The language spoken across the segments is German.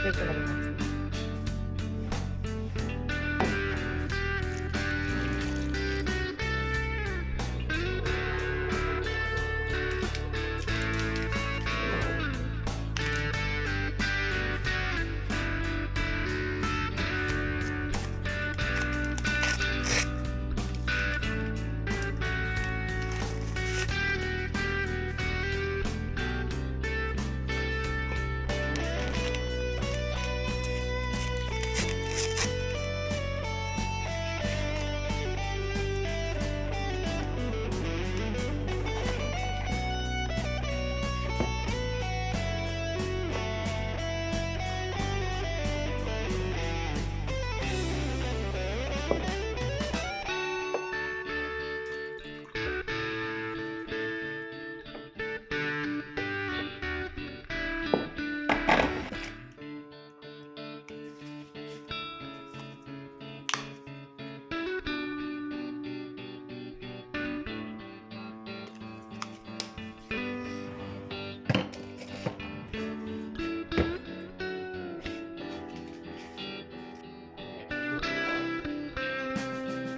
Ito lang naman.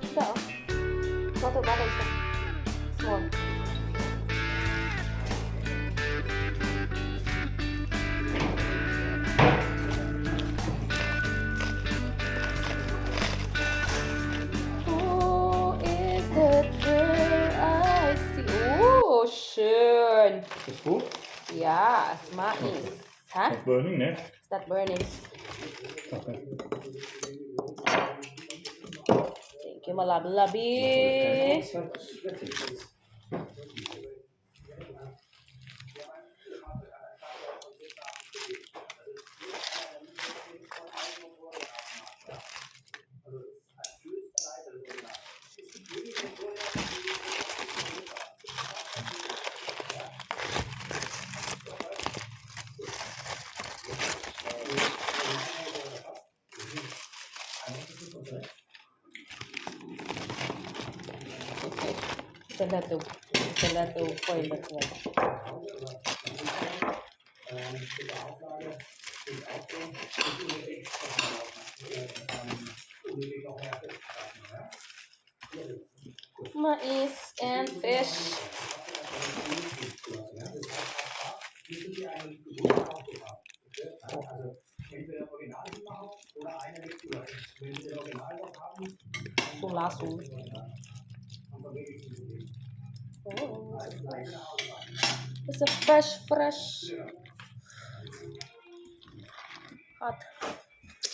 Ito, oh. Water bottle ito. Small. Who is that girl I see? Oh, schön. Ist gut? Ja, Mais. Huh? Not burning, ne? It's not burning. Okay. Thank you, malabi-labi. Tell that to foil that one. Mais and fish. Lasso. Oh, it's a fresh. Hot.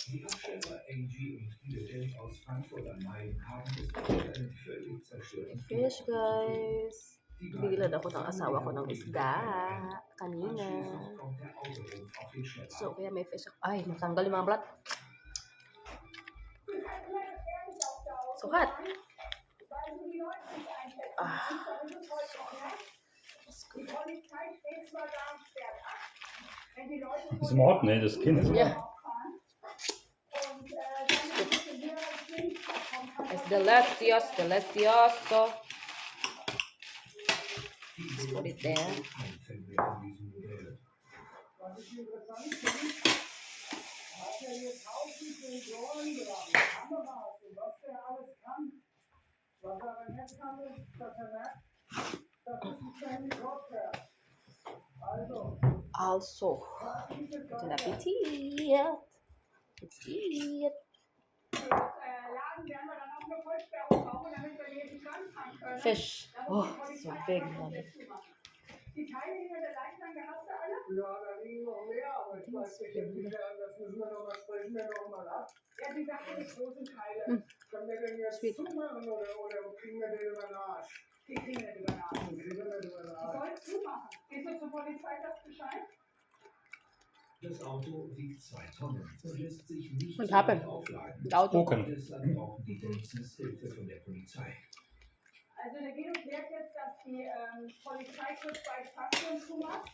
Die Hersteller AG und Biodent aus Frankfurt am Main haben bis heute einen völlig zerstörten Fish, guys. Biglan ako ng asawa ko ng isda kanina. So, kaya may fish ako. Ay, natanggal yung mga balat. So hot. Ist im Ort, ne? Das Kind ist Yeah. It's delicioso. Let's put it there. Also, guten Appetit. Let's eat. Fish. Oh, so big. Die Teilnehmer der Leitplanke hast du alle? Ja, da liegen noch mehr, aber ich weiß nicht, das müssen wir nochmal sprechen, wir nochmal ab. Ja, die Sachen die großen Teile. Können wir denn jetzt zumachen oder kriegen wir den über den Arsch? Die kriegen wir über den Arsch. Die sollen zumachen. Gehst du zur Polizei, das Bescheid? Das Auto wiegt 2 Tonnen und lässt sich nicht Und habe. aufladen. Spoken. Deshalb brauchen die Denzis Hilfe von der Polizei. Also der Guido klärt jetzt, dass die Polizei kurz bei Station zumacht,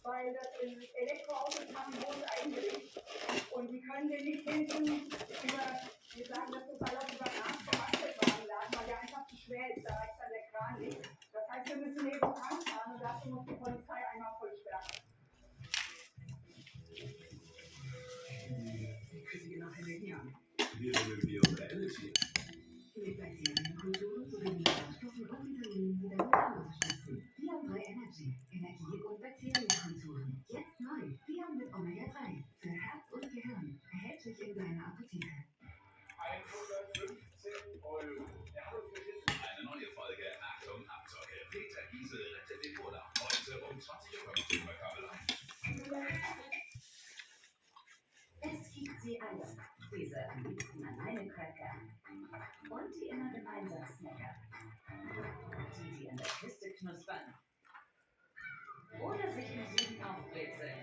weil das in Elektroautos haben Boden eingerichtet. Und die können den nicht hinten über, wir sagen, das ist alles über Nacht vom Abstellwagen laden, weil der einfach zu schwer ist, da reicht dann der Kran nicht. Das heißt, wir müssen neben dran fahren und dafür muss die Polizei einmal voll sperren. Die Eier, diese am liebsten alleine Cracker und die immer gemeinsam Snacker. Die in der Kiste knuspern oder sich im Süden aufbrezeln.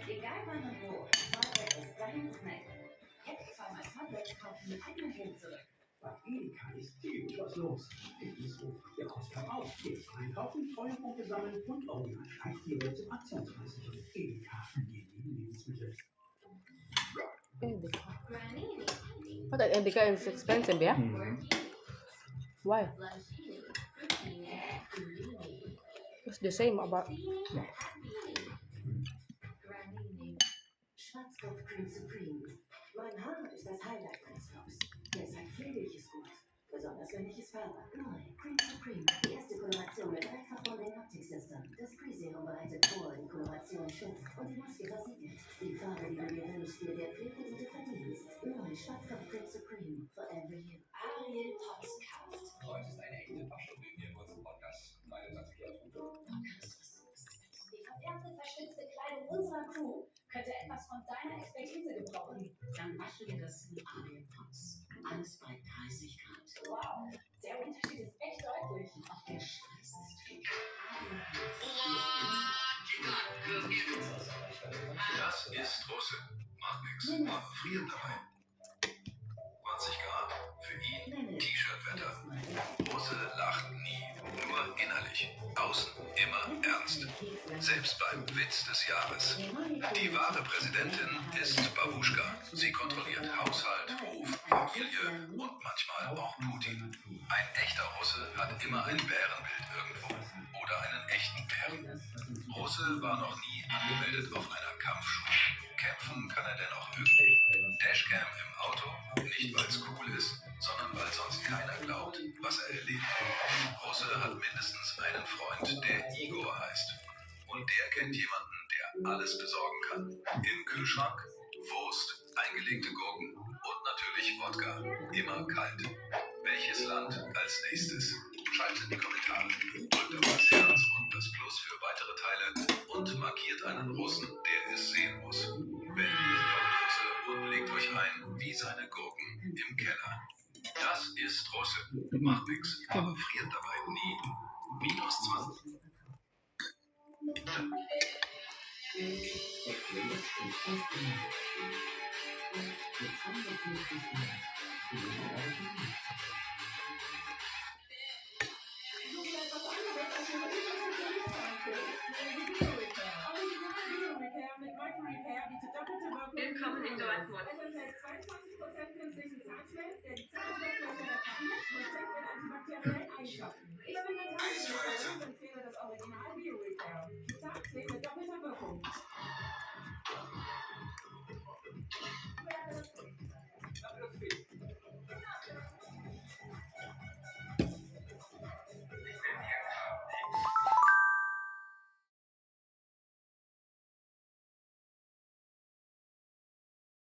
Egal wann und wo, Smallback ist dein Snack. Jetzt zweimal Smallback kaufen, einmal Geld zurück. Bei Edeka ist ziemlich was los. Fitnesshof, der Ausgang auf. Jetzt einkaufen, Treuepunkte sammeln und original steigt die Welt zum Aktionspreis. Edeka, die Lebensmittel. Edeka. But that Edeka is expensive, yeah? Mhm. Why? It's the same about. Schwarzkopf Cream Supreme. Mein Haar ist das Highlight meines Looks. Deshalb pflege ich es gut. Besonders wenn ich es färbe. Neu, Cream Supreme. Die erste Koloration mit Dreifach-Bonding Optic System. Das Pre-Serum bereitet vor, die Koloration schützt und die Maske versiegelt. Die Farbe, die du dir wünschst, mit der Pflege, die du verdienst. Neu, Schwarzkopf Cream Supreme. Forever you. Ariel Podcast. Heute ist eine echte Waschprämie in unserem Podcast. Meine Tante Gertrud. Die verfärbte, verschwitzte Kleidung unserer Crew könnte etwas von deiner Expertise gebrauchen. Dann waschen wir das mit Ariel Pots. Alles bei 30 Grad. Wow, der Unterschied ist echt deutlich. Auch der Scheiß ist fit. Das ist Russe. Macht nix. Aber friert dabei. 20 Grad. Für ihn T-Shirt-Wetter. Russe lacht nie. Nur innerlich. Außen immer ernst. Selbst beim Witz des Jahres. Die wahre Präsidentin ist Babuschka. Sie kontrolliert Haushalt, Hof, Familie und manchmal auch Putin. Ein echter Russe hat immer ein Bärenbild irgendwo. Oder einen echten Bären. Russe war noch nie angemeldet auf einer Kampfschule. Kämpfen kann er dennoch üben. Dashcam im Auto, nicht weil es cool ist, sondern weil sonst keiner glaubt, was er erlebt. Russe hat mindestens einen Freund, der Igor heißt. Und der kennt jemanden, der alles besorgen kann. Im Kühlschrank, Wurst, eingelegte Gurken und natürlich Wodka. Immer kalt. Welches Land als nächstes? Schreibt in die Kommentare. Drückt auf das Herz und das Plus für weitere Teile und markiert einen Russen, der es sehen muss. Wenn ihr Russe und legt euch ein wie seine Gurken im Keller. Das ist Russe. Macht nix, aber friert dabei nie. Minus 20. Willkommen in Dortmund. Es enthält 22% künstlichen Zahnschmelz, der die Zahnfleischlöcher repariert und mit antibakteriellen Eigenschaften. Ich bin der Zahnfleisch und empfehle das Original wie